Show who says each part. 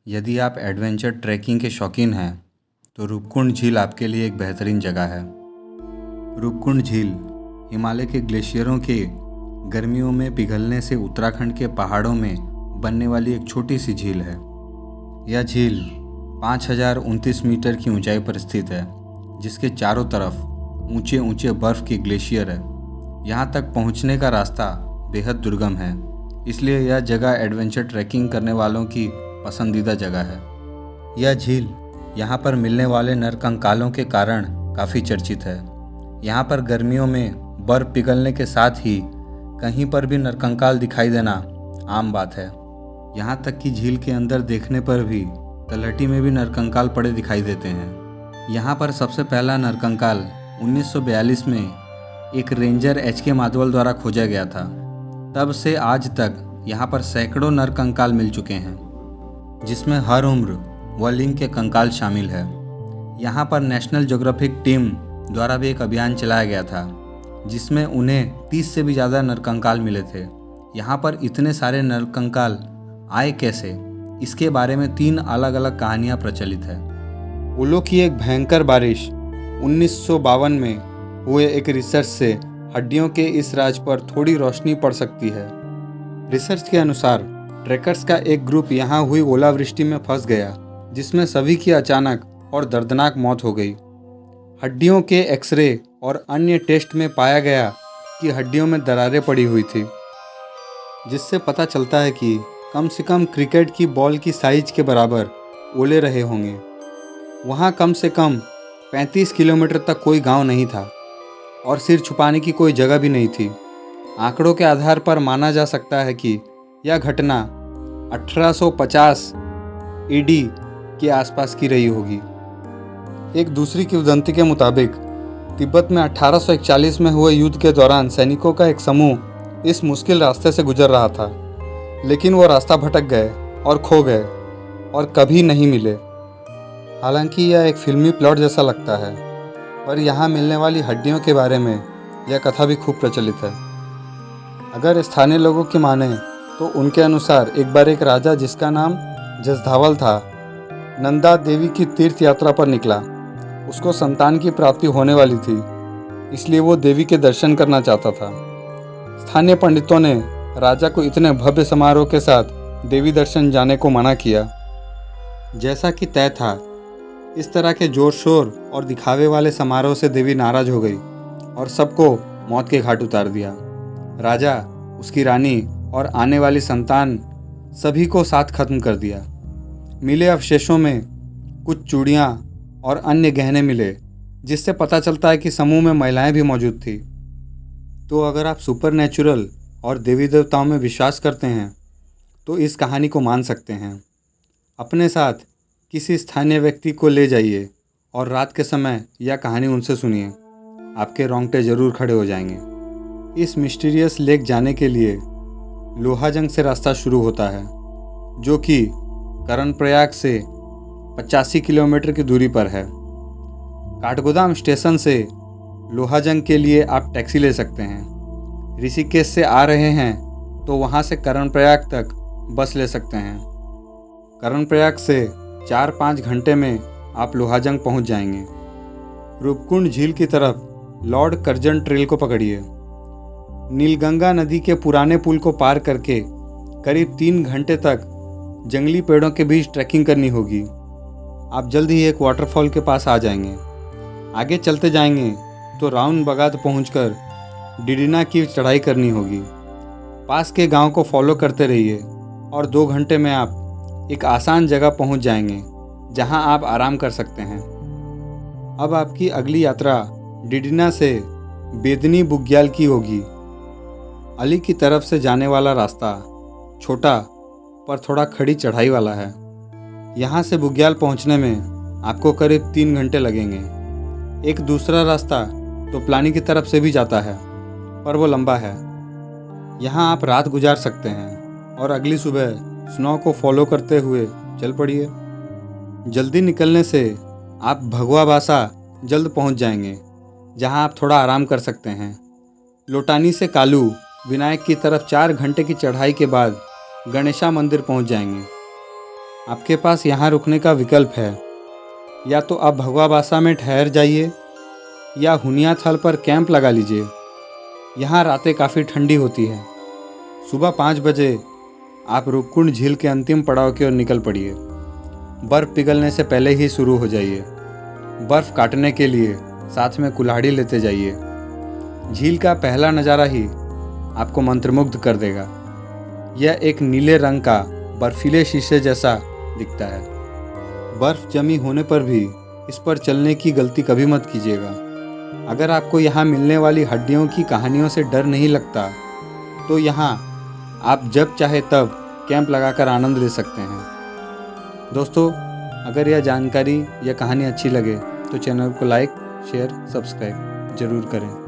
Speaker 1: यदि आप adventure trekking के शौकीन हैं तो रूपकुंड झील आपके लिए एक बेहतरीन जगह है। रूपकुंड झील हिमालय के ग्लेशियरों के गर्मियों में पिघलने से उत्तराखंड के पहाड़ों में बनने वाली एक छोटी सी झील है। यह झील 5029 मीटर की ऊंचाई पर स्थित है, जिसके चारों तरफ ऊंचे ऊंचे बर्फ़ के ग्लेशियर है। यहाँ तक पहुँचने का रास्ता बेहद दुर्गम है, इसलिए यह जगह एडवेंचर ट्रैकिंग करने वालों की पसंदीदा जगह है। यह झील यहाँ पर मिलने वाले नरकंकालों के कारण काफ़ी चर्चित है। यहाँ पर गर्मियों में बर्फ़ पिघलने के साथ ही कहीं पर भी नरकंकाल दिखाई देना आम बात है। यहाँ तक कि झील के अंदर देखने पर भी तलहटी में भी नरकंकाल पड़े दिखाई देते हैं। यहाँ पर सबसे पहला नरकंकाल 1942 में एक रेंजर HK माधवल द्वारा खोजा गया था। तब से आज तक यहाँ पर सैकड़ों नरकंकाल मिल चुके हैं, जिसमें हर उम्र व लिंग के कंकाल शामिल है। यहाँ पर नेशनल ज्योग्राफिक टीम द्वारा भी एक अभियान चलाया गया था, जिसमें उन्हें 30 से भी ज़्यादा नरकंकाल मिले थे। यहाँ पर इतने सारे नरकंकाल आए कैसे, इसके बारे में 3 अलग अलग कहानियाँ प्रचलित है। ओलों की एक भयंकर बारिश 1952 में हुए एक रिसर्च से हड्डियों के इस राज पर थोड़ी रोशनी पड़ सकती है। रिसर्च के अनुसार ट्रैकर्स का एक ग्रुप यहाँ हुई ओलावृष्टि में फंस गया, जिसमें सभी की अचानक और दर्दनाक मौत हो गई। हड्डियों के एक्सरे और अन्य टेस्ट में पाया गया कि हड्डियों में दरारें पड़ी हुई थी, जिससे पता चलता है कि कम से कम क्रिकेट की बॉल की साइज के बराबर ओले रहे होंगे। वहाँ कम से कम 35 किलोमीटर तक कोई गांव नहीं था और सिर छुपाने की कोई जगह भी नहीं थी। आंकड़ों के आधार पर माना जा सकता है कि यह घटना 1850 AD के आसपास की रही होगी। एक दूसरी किंवदंती के मुताबिक तिब्बत में 1841 में हुए युद्ध के दौरान सैनिकों का एक समूह इस मुश्किल रास्ते से गुजर रहा था, लेकिन वो रास्ता भटक गए और खो गए और कभी नहीं मिले। हालांकि यह एक फिल्मी प्लॉट जैसा लगता है, पर यहाँ मिलने वाली हड्डियों के बारे में यह कथा भी खूब प्रचलित है। अगर स्थानीय लोगों की माने तो उनके अनुसार एक बार एक राजा, जिसका नाम जसधावल था, नंदा देवी की तीर्थ यात्रा पर निकला। उसको संतान की प्राप्ति होने वाली थी, इसलिए वो देवी के दर्शन करना चाहता था। स्थानीय पंडितों ने राजा को इतने भव्य समारोह के साथ देवी दर्शन जाने को मना किया। जैसा कि तय था, इस तरह के जोर शोर और दिखावे वाले समारोह से देवी नाराज हो गई और सबको मौत के घाट उतार दिया। राजा, उसकी रानी और आने वाली संतान सभी को साथ खत्म कर दिया। मिले अवशेषों में कुछ चूड़ियाँ और अन्य गहने मिले, जिससे पता चलता है कि समूह में महिलाएं भी मौजूद थी। तो अगर आप सुपरनैचुरल और देवी देवताओं में विश्वास करते हैं तो इस कहानी को मान सकते हैं। अपने साथ किसी स्थानीय व्यक्ति को ले जाइए और रात के समय यह कहानी उनसे सुनिए। आपके रोंगटे ज़रूर खड़े हो जाएंगे। इस मिस्टीरियस लेक जाने के लिए लोहाजंग से रास्ता शुरू होता है, जो कि कर्णप्रयाग से 85 किलोमीटर की दूरी पर है। काठगोदाम स्टेशन से लोहाजंग के लिए आप टैक्सी ले सकते हैं। ऋषिकेश से आ रहे हैं तो वहां से कर्णप्रयाग तक बस ले सकते हैं। कर्णप्रयाग से 4-5 घंटे में आप लोहाजंग पहुंच जाएंगे। रूपकुंड झील की तरफ लॉर्ड कर्जन ट्रेल को पकड़िए। नीलगंगा नदी के पुराने पुल को पार करके करीब 3 घंटे तक जंगली पेड़ों के बीच ट्रैकिंग करनी होगी। आप जल्द ही एक वाटरफॉल के पास आ जाएंगे। आगे चलते जाएंगे तो राउंड बगात पहुंचकर डिडिना की चढ़ाई करनी होगी। पास के गांव को फॉलो करते रहिए और 2 घंटे में आप एक आसान जगह पहुंच जाएंगे, जहां आप आराम कर सकते हैं। अब आपकी अगली यात्रा डिडिना से बेदनी बुग्याल की होगी। अली की तरफ से जाने वाला रास्ता छोटा पर थोड़ा खड़ी चढ़ाई वाला है। यहाँ से बुग्याल पहुँचने में आपको करीब 3 घंटे लगेंगे। एक दूसरा रास्ता टोपलानी की तरफ से भी जाता है, पर वो लंबा है। यहाँ आप रात गुजार सकते हैं और अगली सुबह स्नो को फॉलो करते हुए चल पड़िए। जल्दी निकलने से आप भगवा बासा जल्द पहुँच जाएंगे, जहाँ आप थोड़ा आराम कर सकते हैं। लोटानी से कालू विनायक की तरफ 4 घंटे की चढ़ाई के बाद गणेशा मंदिर पहुंच जाएंगे। आपके पास यहाँ रुकने का विकल्प है। या तो आप भगवा बासा में ठहर जाइए या हुनिया थल पर कैंप लगा लीजिए। यहाँ रातें काफ़ी ठंडी होती है। सुबह 5 बजे आप रूपकुंड झील के अंतिम पड़ाव की ओर निकल पड़िए। बर्फ़ पिघलने से पहले ही शुरू हो जाइए। बर्फ़ काटने के लिए साथ में कुल्हाड़ी लेते जाइए। झील का पहला नज़ारा ही आपको मंत्रमुग्ध कर देगा। यह एक नीले रंग का बर्फीले शीशे जैसा दिखता है। बर्फ़ जमी होने पर भी इस पर चलने की गलती कभी मत कीजिएगा। अगर आपको यहाँ मिलने वाली हड्डियों की कहानियों से डर नहीं लगता तो यहाँ आप जब चाहे तब कैंप लगाकर आनंद ले सकते हैं। दोस्तों, अगर यह जानकारी या कहानी अच्छी लगे तो चैनल को लाइक, शेयर, सब्सक्राइब ज़रूर करें।